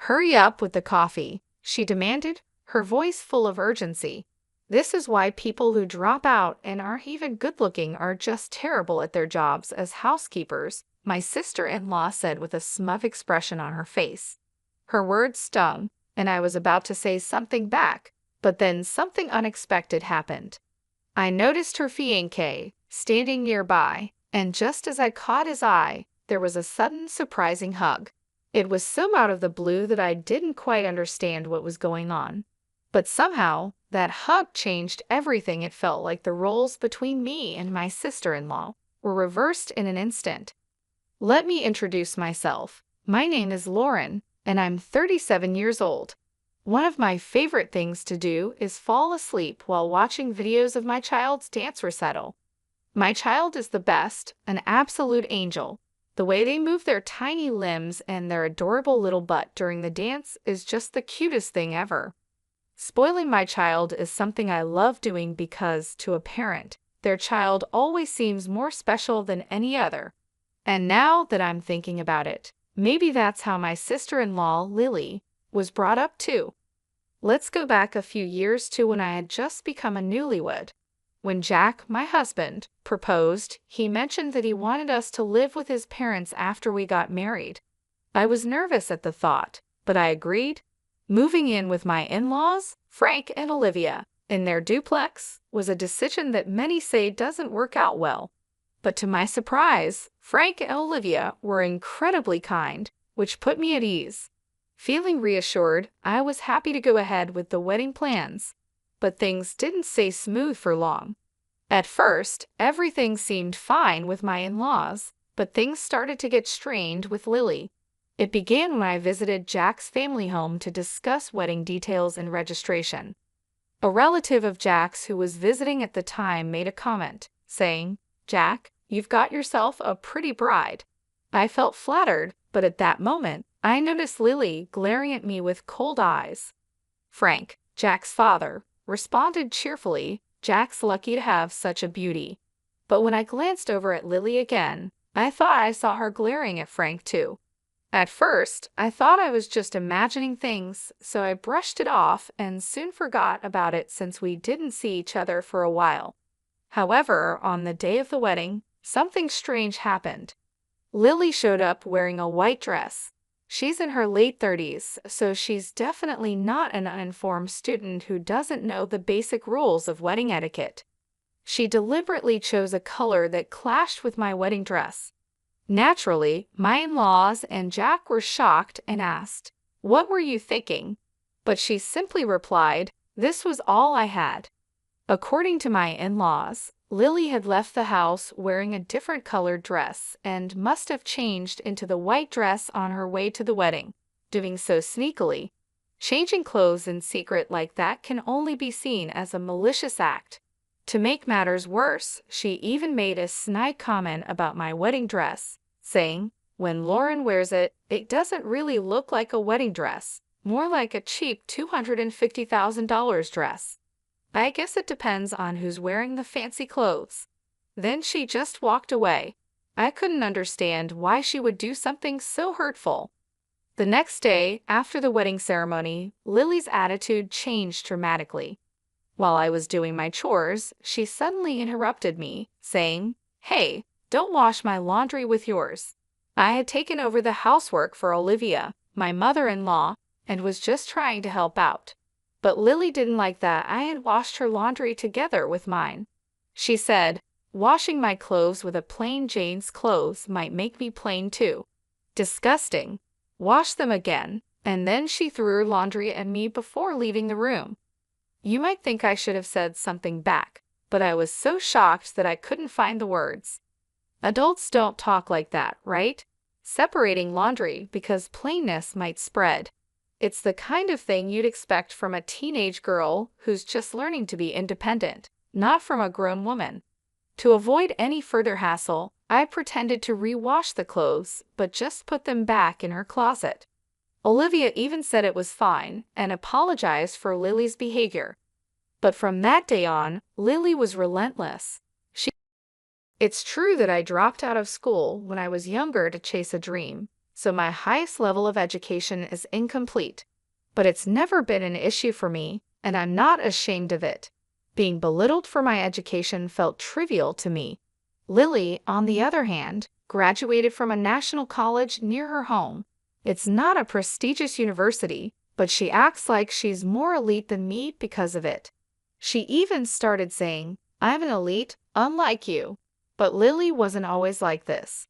Hurry up with the coffee, she demanded, her voice full of urgency. This is why people who drop out and aren't even good-looking are just terrible at their jobs as housekeepers, my sister-in-law said with a smug expression on her face. Her words stung, and I was about to say something back, but then something unexpected happened. I noticed her fiancé standing nearby, and just as I caught his eye, there was a sudden, surprising hug. It was so out of the blue that I didn't quite understand what was going on. But somehow, that hug changed everything. It felt like the roles between me and my sister-in-law were reversed in an instant. Let me introduce myself. My name is Lauren, and I'm 37 years old. One of my favorite things to do is fall asleep while watching videos of my child's dance recital. My child is the best, an absolute angel. The way they move their tiny limbs and their adorable little butt during the dance is just the cutest thing ever. Spoiling my child is something I love doing because, to a parent, their child always seems more special than any other. And now that I'm thinking about it, maybe that's how my sister-in-law, Lily, was brought up too. Let's go back a few years to when I had just become a newlywed. When Jack, my husband, proposed, he mentioned that he wanted us to live with his parents after we got married. I was nervous at the thought, but I agreed. Moving in with my in-laws, Frank and Olivia, in their duplex, was a decision that many say doesn't work out well. But to my surprise, Frank and Olivia were incredibly kind, which put me at ease. Feeling reassured, I was happy to go ahead with the wedding plans. But things didn't stay smooth for long. At first, everything seemed fine with my in-laws, but things started to get strained with Lily. It began when I visited Jack's family home to discuss wedding details and registration. A relative of Jack's who was visiting at the time made a comment, saying, "Jack, you've got yourself a pretty bride." I felt flattered, but at that moment, I noticed Lily glaring at me with cold eyes. Frank, Jack's father, responded cheerfully, "Jack's lucky to have such a beauty." But when I glanced over at Lily again, I thought I saw her glaring at Frank too. At first, I thought I was just imagining things, so I brushed it off and soon forgot about it since we didn't see each other for a while. However, on the day of the wedding, something strange happened. Lily showed up wearing a white dress. She's in her late 30s, so she's definitely not an uninformed student who doesn't know the basic rules of wedding etiquette. She deliberately chose a color that clashed with my wedding dress. Naturally, my in-laws and Jack were shocked and asked, "What were you thinking?" But she simply replied, "This was all I had." According to my in-laws, Lily had left the house wearing a different colored dress and must have changed into the white dress on her way to the wedding, doing so sneakily. Changing clothes in secret like that can only be seen as a malicious act. To make matters worse, she even made a snide comment about my wedding dress, saying, "When Lauren wears it, it doesn't really look like a wedding dress, more like a cheap $250,000 dress. I guess it depends on who's wearing the fancy clothes." Then she just walked away. I couldn't understand why she would do something so hurtful. The next day, after the wedding ceremony, Lily's attitude changed dramatically. While I was doing my chores, she suddenly interrupted me, saying, "Hey, don't wash my laundry with yours." I had taken over the housework for Olivia, my mother-in-law, and was just trying to help out. But Lily didn't like that I had washed her laundry together with mine. She said, "Washing my clothes with a plain Jane's clothes might make me plain too. Disgusting. Wash them again." And then she threw her laundry at me before leaving the room. You might think I should have said something back, but I was so shocked that I couldn't find the words. Adults don't talk like that, right? Separating laundry because plainness might spread. It's the kind of thing you'd expect from a teenage girl who's just learning to be independent, not from a grown woman. To avoid any further hassle, I pretended to re-wash the clothes, but just put them back in her closet. Olivia even said it was fine and apologized for Lily's behavior. But from that day on, Lily was relentless. It's true that I dropped out of school when I was younger to chase a dream, so my highest level of education is incomplete. But it's never been an issue for me, and I'm not ashamed of it. Being belittled for my education felt trivial to me. Lily, on the other hand, graduated from a national college near her home. It's not a prestigious university, but she acts like she's more elite than me because of it. She even started saying, "I'm an elite, unlike you." But Lily wasn't always like this.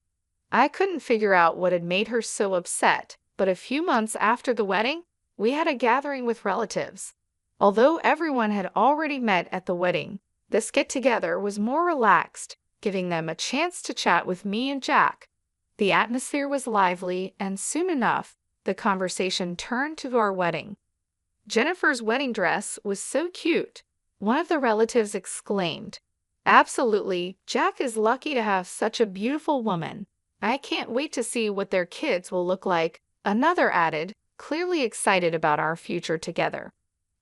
I couldn't figure out what had made her so upset, but a few months after the wedding, we had a gathering with relatives. Although everyone had already met at the wedding, this get-together was more relaxed, giving them a chance to chat with me and Jack. The atmosphere was lively, and soon enough, the conversation turned to our wedding. Jennifer's wedding dress was so cute, one of the relatives exclaimed. "Absolutely, Jack is lucky to have such a beautiful woman. I can't wait to see what their kids will look like," another added, clearly excited about our future together.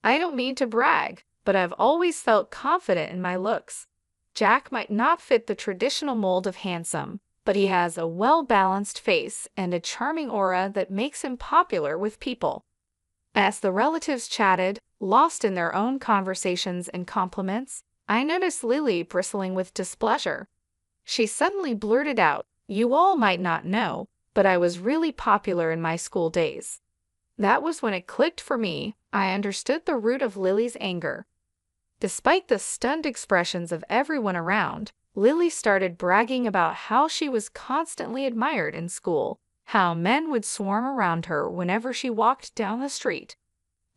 I don't mean to brag, but I've always felt confident in my looks. Jack might not fit the traditional mold of handsome, but he has a well-balanced face and a charming aura that makes him popular with people. As the relatives chatted, lost in their own conversations and compliments, I noticed Lily bristling with displeasure. She suddenly blurted out, "You all might not know, but I was really popular in my school days." That was when it clicked for me. I understood the root of Lily's anger. Despite the stunned expressions of everyone around, Lily started bragging about how she was constantly admired in school, how men would swarm around her whenever she walked down the street.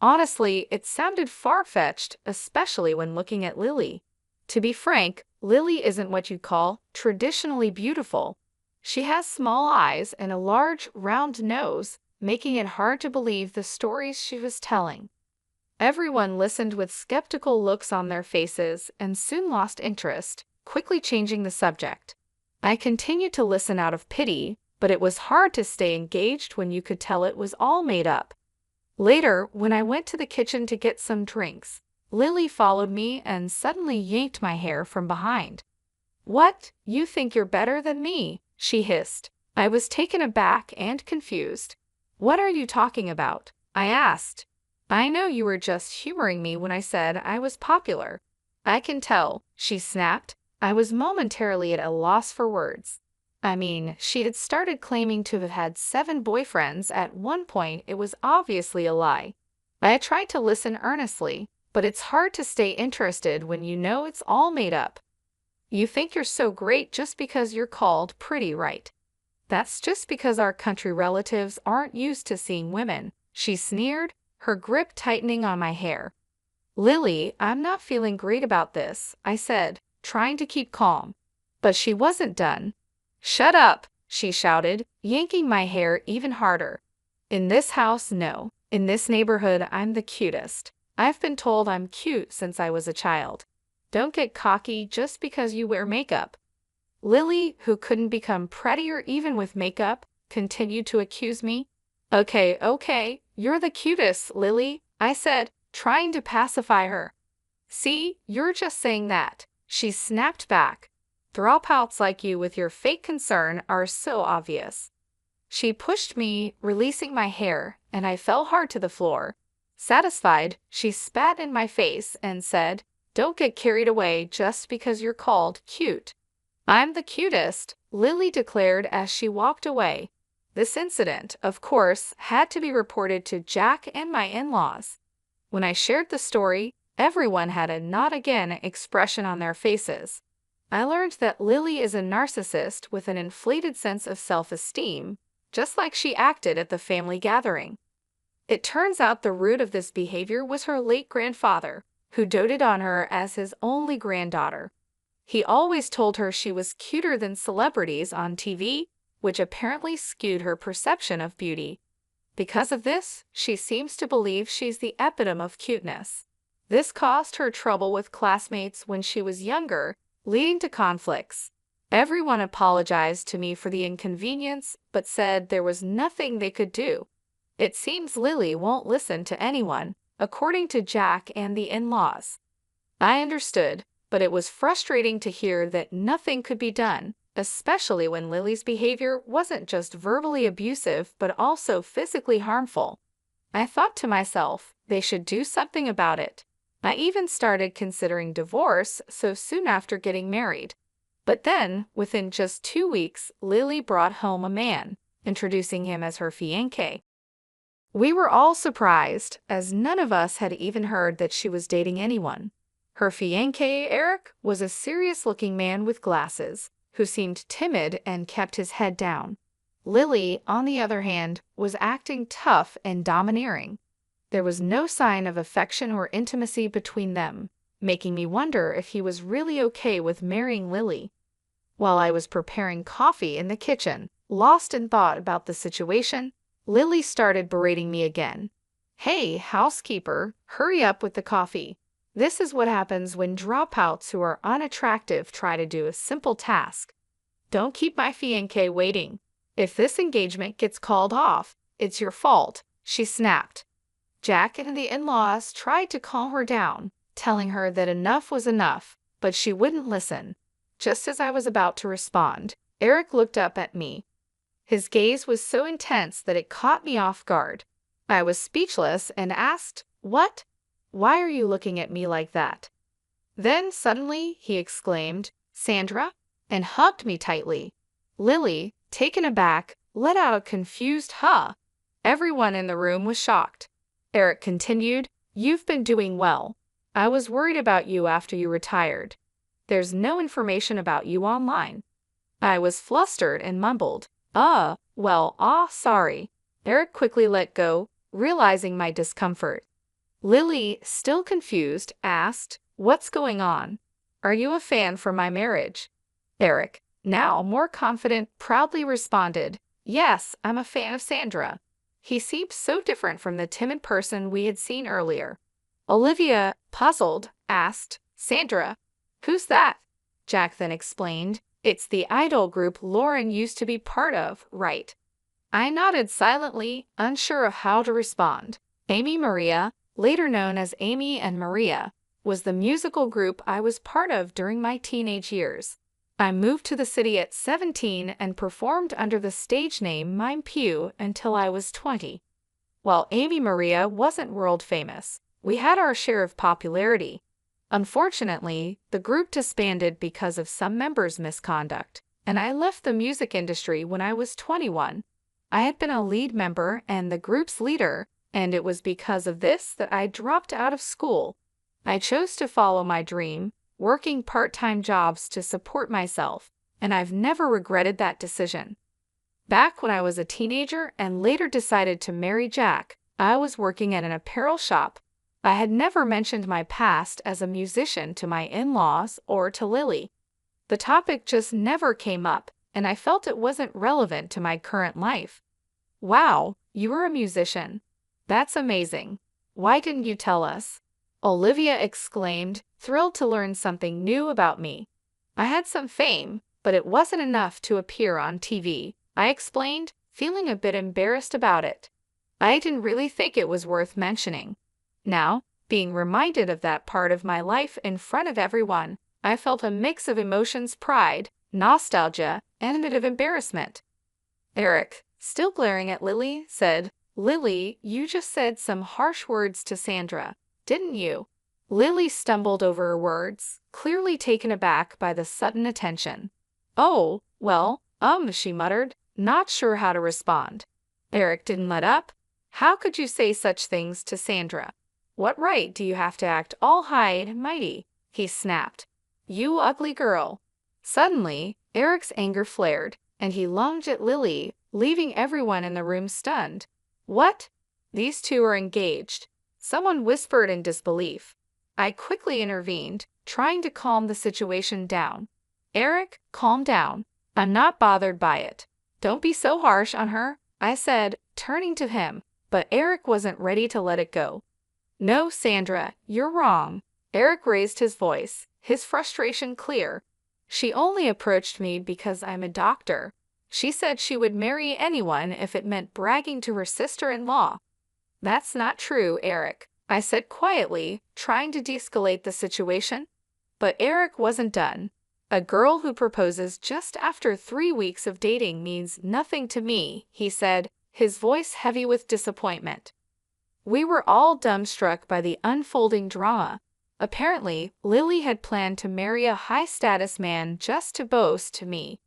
Honestly, it sounded far-fetched, especially when looking at Lily. To be frank, Lily isn't what you'd call traditionally beautiful. She has small eyes and a large, round nose, making it hard to believe the stories she was telling. Everyone listened with skeptical looks on their faces and soon lost interest, quickly changing the subject. I continued to listen out of pity, but it was hard to stay engaged when you could tell it was all made up. Later, when I went to the kitchen to get some drinks, Lily followed me and suddenly yanked my hair from behind. "What? You think you're better than me?" she hissed. I was taken aback and confused. "What are you talking about?" I asked. "I know you were just humoring me when I said I was popular." "I can tell," she snapped. I was momentarily at a loss for words. I mean, she had started claiming to have had 7 boyfriends at one point. It was obviously a lie. I tried to listen earnestly, but it's hard to stay interested when you know it's all made up. "You think you're so great just because you're called pretty, right? That's just because our country relatives aren't used to seeing women," she sneered, her grip tightening on my hair. "Lily, I'm not feeling great about this," I said, trying to keep calm. But she wasn't done. "Shut up," she shouted, yanking my hair even harder. "In this house, no. In this neighborhood, I'm the cutest. I've been told I'm cute since I was a child. Don't get cocky just because you wear makeup." Lily, who couldn't become prettier even with makeup, continued to accuse me. Okay, you're the cutest, Lily," I said, trying to pacify her. "See, you're just saying that," she snapped back. "Dropouts like you with your fake concern are so obvious." She pushed me, releasing my hair, and I fell hard to the floor. Satisfied, she spat in my face and said, "Don't get carried away just because you're called cute." "I'm the cutest," Lily declared as she walked away. This incident, of course, had to be reported to Jack and my in-laws. When I shared the story, everyone had a "not again" expression on their faces. I learned that Lily is a narcissist with an inflated sense of self-esteem, just like she acted at the family gathering. It turns out the root of this behavior was her late grandfather, who doted on her as his only granddaughter. He always told her she was cuter than celebrities on TV, which apparently skewed her perception of beauty. Because of this, she seems to believe she's the epitome of cuteness. This caused her trouble with classmates when she was younger, leading to conflicts. Everyone apologized to me for the inconvenience, but said there was nothing they could do. It seems Lily won't listen to anyone, according to Jack and the in-laws. I understood, but it was frustrating to hear that nothing could be done, especially when Lily's behavior wasn't just verbally abusive but also physically harmful. I thought to myself, they should do something about it. I even started considering divorce so soon after getting married. But then, within just 2 weeks, Lily brought home a man, introducing him as her fiancé. We were all surprised, as none of us had even heard that she was dating anyone. Her fiancé, Eric, was a serious-looking man with glasses, who seemed timid and kept his head down. Lily, on the other hand, was acting tough and domineering. There was no sign of affection or intimacy between them, making me wonder if he was really okay with marrying Lily. While I was preparing coffee in the kitchen, lost in thought about the situation, Lily started berating me again. "Hey, housekeeper, hurry up with the coffee. This is what happens when dropouts who are unattractive try to do a simple task. Don't keep my fiancé waiting. If this engagement gets called off, it's your fault," she snapped. Jack and the in-laws tried to calm her down, telling her that enough was enough, but she wouldn't listen. Just as I was about to respond, Eric looked up at me. His gaze was so intense that it caught me off guard. I was speechless and asked, "What? Why are you looking at me like that?" Then suddenly he exclaimed, "Sandra," and hugged me tightly. Lily, taken aback, let out a confused "huh." Everyone in the room was shocked. Eric continued, "You've been doing well. I was worried about you after you retired. There's no information about you online." I was flustered and mumbled, sorry." Eric quickly let go, realizing my discomfort. Lily, still confused, asked, "What's going on? Are you a fan for my marriage?" Eric, now more confident, proudly responded, "Yes, I'm a fan of Sandra." He seemed so different from the timid person we had seen earlier. Olivia, puzzled, asked, "Sandra, who's that?" Jack then explained, "It's the idol group Lauren used to be part of, right?" I nodded silently, unsure of how to respond. Amy Maria, later known as Amy and Maria, was the musical group I was part of during my teenage years. I moved to the city at 17 and performed under the stage name Mime Pew until I was 20. While Amy Maria wasn't world famous, we had our share of popularity. Unfortunately, the group disbanded because of some members' misconduct, and I left the music industry when I was 21. I had been a lead member and the group's leader, and it was because of this that I dropped out of school. I chose to follow my dream, working part-time jobs to support myself, and I've never regretted that decision. Back when I was a teenager and later decided to marry Jack, I was working at an apparel shop. I had never mentioned my past as a musician to my in-laws or to Lily. The topic just never came up, and I felt it wasn't relevant to my current life. "Wow, you were a musician. That's amazing. Why didn't you tell us?" Olivia exclaimed, thrilled to learn something new about me. "I had some fame, but it wasn't enough to appear on TV," I explained, feeling a bit embarrassed about it. I didn't really think it was worth mentioning. Now, being reminded of that part of my life in front of everyone, I felt a mix of emotions: pride, nostalgia, and a bit of embarrassment. Eric, still glaring at Lily, said, "Lily, you just said some harsh words to Sandra, didn't you?" Lily stumbled over her words, clearly taken aback by the sudden attention. "Oh, well, she muttered, not sure how to respond. Eric didn't let up. "How could you say such things to Sandra? What right do you have to act all high and mighty?" he snapped. "You ugly girl." Suddenly, Eric's anger flared, and he lunged at Lily, leaving everyone in the room stunned. "What? These two are engaged," someone whispered in disbelief. I quickly intervened, trying to calm the situation down. "Eric, calm down. I'm not bothered by it. Don't be so harsh on her," I said, turning to him, but Eric wasn't ready to let it go. "No, Sandra, you're wrong." Eric raised his voice, his frustration clear. "She only approached me because I'm a doctor. She said she would marry anyone if it meant bragging to her sister-in-law." "That's not true, Eric," I said quietly, trying to de-escalate the situation. But Eric wasn't done. A girl who proposes just after 3 weeks of dating means nothing to me, he said, his voice heavy with disappointment. We were all dumbstruck by the unfolding drama. Apparently, Lily had planned to marry a high-status man just to boast to me.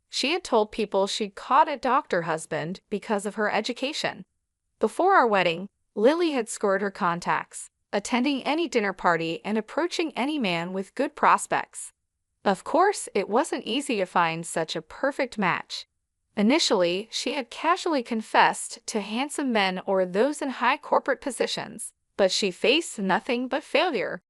She had told people she'd caught a doctor husband because of her education. Before our wedding, Lily had scored her contacts, attending any dinner party and approaching any man with good prospects. Of course, it wasn't easy to find such a perfect match. Initially, she had casually confessed to handsome men or those in high corporate positions, but she faced nothing but failure.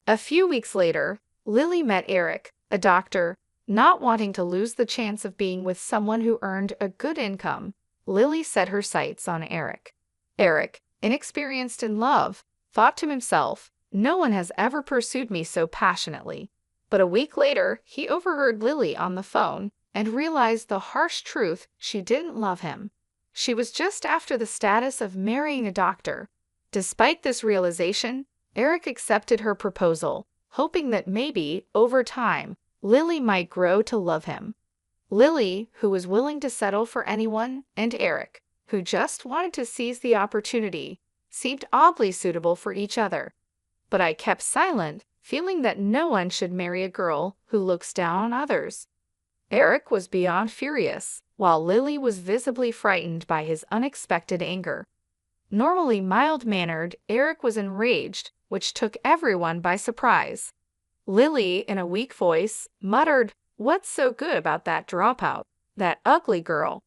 A few weeks later, Lily met Eric, a doctor. Not wanting to lose the chance of being with someone who earned a good income, Lily set her sights on Eric. Eric, inexperienced in love, thought to himself, "No one has ever pursued me so passionately." But a week later, he overheard Lily on the phone and realized the harsh truth: she didn't love him. She was just after the status of marrying a doctor. Despite this realization, Eric accepted her proposal, hoping that maybe, over time, Lily might grow to love him. Lily, who was willing to settle for anyone, and Eric, who just wanted to seize the opportunity, seemed oddly suitable for each other. But I kept silent, feeling that no one should marry a girl who looks down on others. Eric was beyond furious, while Lily was visibly frightened by his unexpected anger. Normally mild-mannered, Eric was enraged, which took everyone by surprise. Lily, in a weak voice, muttered, "What's so good about that dropout? That ugly girl?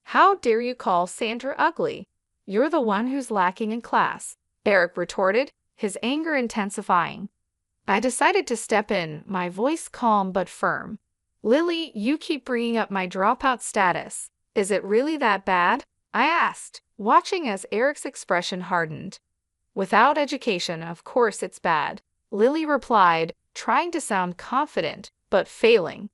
How dare you call Sandra ugly? You're the one who's lacking in class," Eric retorted, his anger intensifying. I decided to step in, my voice calm but firm. "Lily, you keep bringing up my dropout status. Is it really that bad?" I asked, watching as Eric's expression hardened. "Without education, of course it's bad," Lily replied, trying to sound confident, but failing.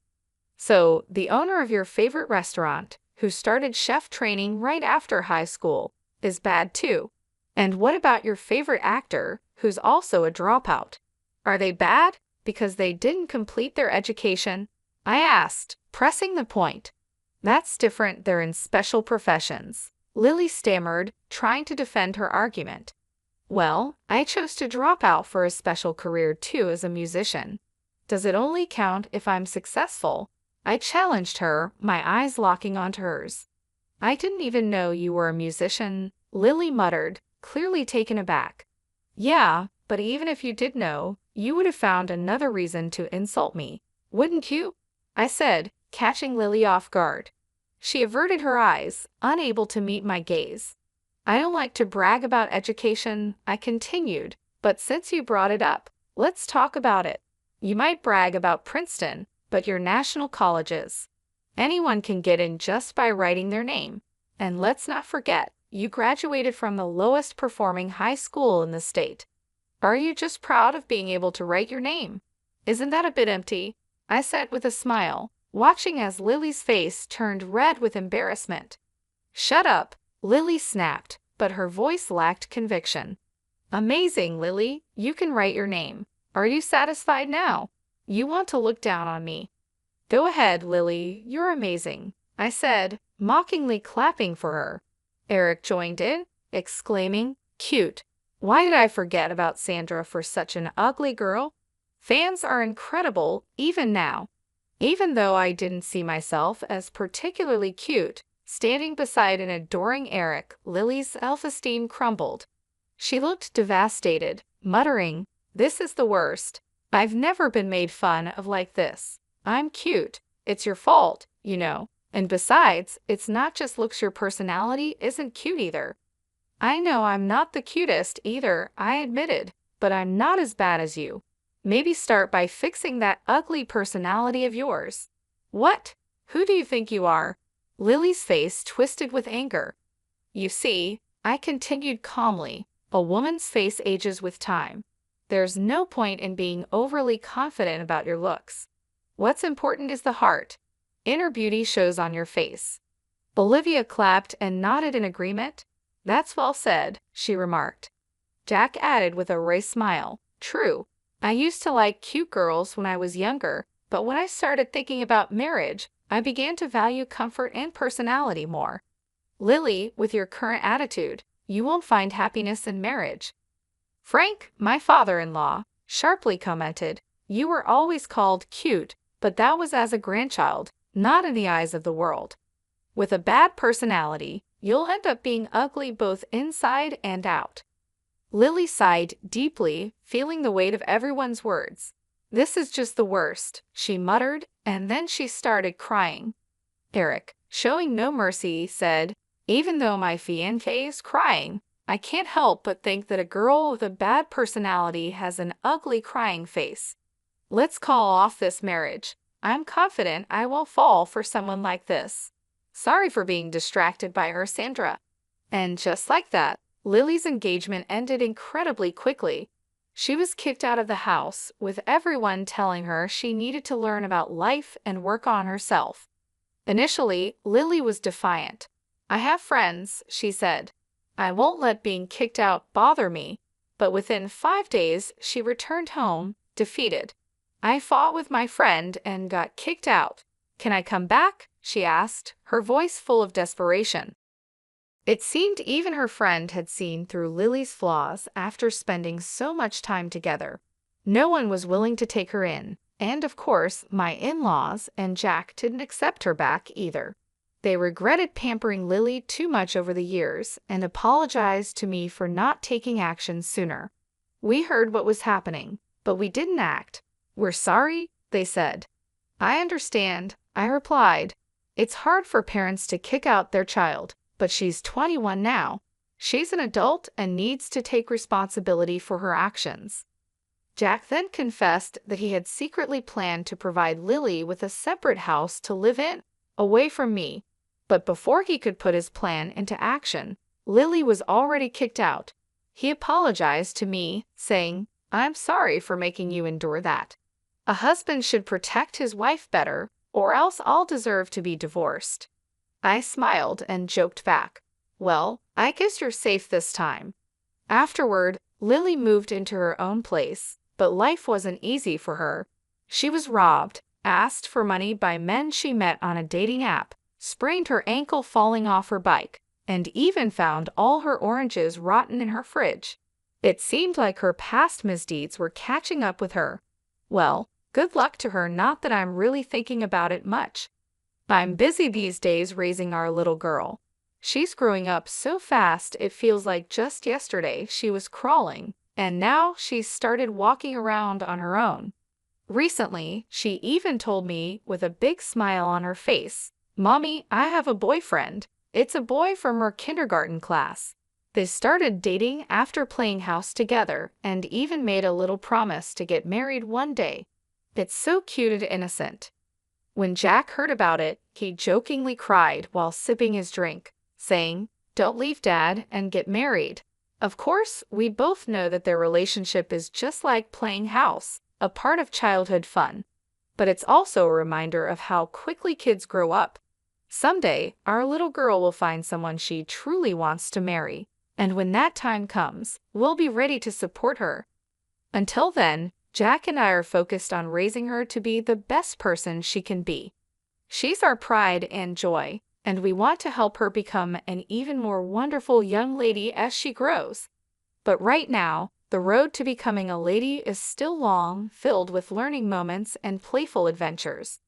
"So, the owner of your favorite restaurant, who started chef training right after high school, is bad too. And what about your favorite actor, who's also a dropout? Are they bad because they didn't complete their education?" I asked, pressing the point. "That's different, they're in special professions," Lily stammered, trying to defend her argument. "Well, I chose to drop out for a special career too as a musician. Does it only count if I'm successful?" I challenged her, my eyes locking onto hers. "I didn't even know you were a musician," Lily muttered, clearly taken aback. "Yeah, but even if you did know, you would have found another reason to insult me, wouldn't you?" I said, catching Lily off guard. She averted her eyes, unable to meet my gaze. "I don't like to brag about education," I continued, "but since you brought it up, let's talk about it. You might brag about Princeton, but your national colleges. Anyone can get in just by writing their name. And let's not forget, you graduated from the lowest performing high school in the state. Are you just proud of being able to write your name? Isn't that a bit empty?" I said with a smile, watching as Lily's face turned red with embarrassment. "Shut up," Lily snapped, but her voice lacked conviction. "Amazing, Lily, you can write your name. Are you satisfied now? You want to look down on me?" "Go ahead, Lily, you're amazing," I said, mockingly clapping for her. Eric joined in, exclaiming, "Cute. Why did I forget about Sandra for such an ugly girl? Fans are incredible, even now." Even though I didn't see myself as particularly cute, standing beside an adoring Eric, Lily's self-esteem crumbled. She looked devastated, muttering, "This is the worst. I've never been made fun of like this. I'm cute. It's your fault, you know. And besides, it's not just looks, your personality isn't cute either." "I know I'm not the cutest either," I admitted, "but I'm not as bad as you. Maybe start by fixing that ugly personality of yours." "What? Who do you think you are?" Lily's face twisted with anger. "You see," I continued calmly, "a woman's face ages with time. There's no point in being overly confident about your looks. What's important is the heart. Inner beauty shows on your face." Olivia clapped and nodded in agreement. "That's well said," she remarked. Jack added with a wry smile, "True. I used to like cute girls when I was younger, But when I started thinking about marriage, I began to value comfort and personality more. Lily, with your current attitude, you won't find happiness in marriage. Frank, my father-in-law, sharply commented, you were always called cute, but that was as a grandchild, not in the eyes of the world. With a bad personality, you'll end up being ugly both inside and out. Lily sighed deeply, feeling the weight of everyone's words. This is just the worst, she muttered, and then she started crying. Eric, showing no mercy, said, even though my fiancé is crying, I can't help but think that a girl with a bad personality has an ugly crying face. Let's call off this marriage. I'm confident I won't fall for someone like this. Sorry for being distracted by her, Sandra. And just like that, Lily's engagement ended incredibly quickly. She was kicked out of the house, with everyone telling her she needed to learn about life and work on herself. Initially, Lily was defiant. I have friends, she said. I won't let being kicked out bother me. But within 5 days, she returned home, defeated. I fought with my friend and got kicked out. Can I come back? She asked, her voice full of desperation. It seemed even her friend had seen through Lily's flaws after spending so much time together. No one was willing to take her in, and of course, my in-laws and Jack didn't accept her back either. They regretted pampering Lily too much over the years and apologized to me for not taking action sooner. We heard what was happening, but we didn't act. We're sorry, they said. I understand, I replied. It's hard for parents to kick out their child, but she's 21 now. She's an adult and needs to take responsibility for her actions. Jack then confessed that he had secretly planned to provide Lily with a separate house to live in, away from me. But before he could put his plan into action, Lily was already kicked out. He apologized to me, saying, I'm sorry for making you endure that. A husband should protect his wife better, or else I'll deserve to be divorced. I smiled and joked back, well, I guess you're safe this time. Afterward, Lily moved into her own place, but life wasn't easy for her. She was robbed, asked for money by men she met on a dating app, sprained her ankle falling off her bike, and even found all her oranges rotten in her fridge. It seemed like her past misdeeds were catching up with her. Well, good luck to her, not that I'm really thinking about it much. I'm busy these days raising our little girl. She's growing up so fast it feels like just yesterday she was crawling, and now she's started walking around on her own. Recently, she even told me with a big smile on her face, Mommy, I have a boyfriend. It's a boy from her kindergarten class. They started dating after playing house together and even made a little promise to get married one day. It's so cute and innocent. When Jack heard about it, he jokingly cried while sipping his drink, saying, Don't leave Dad and get married. Of course, we both know that their relationship is just like playing house, a part of childhood fun. But it's also a reminder of how quickly kids grow up. Someday, our little girl will find someone she truly wants to marry, and when that time comes, we'll be ready to support her. Until then, Jack and I are focused on raising her to be the best person she can be. She's our pride and joy, and we want to help her become an even more wonderful young lady as she grows. But right now, the road to becoming a lady is still long, filled with learning moments and playful adventures.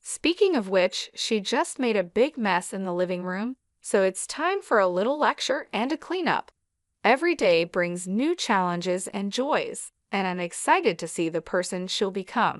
Speaking of which, she just made a big mess in the living room, so it's time for a little lecture and a cleanup. Every day brings new challenges and joys, and I'm excited to see the person she'll become.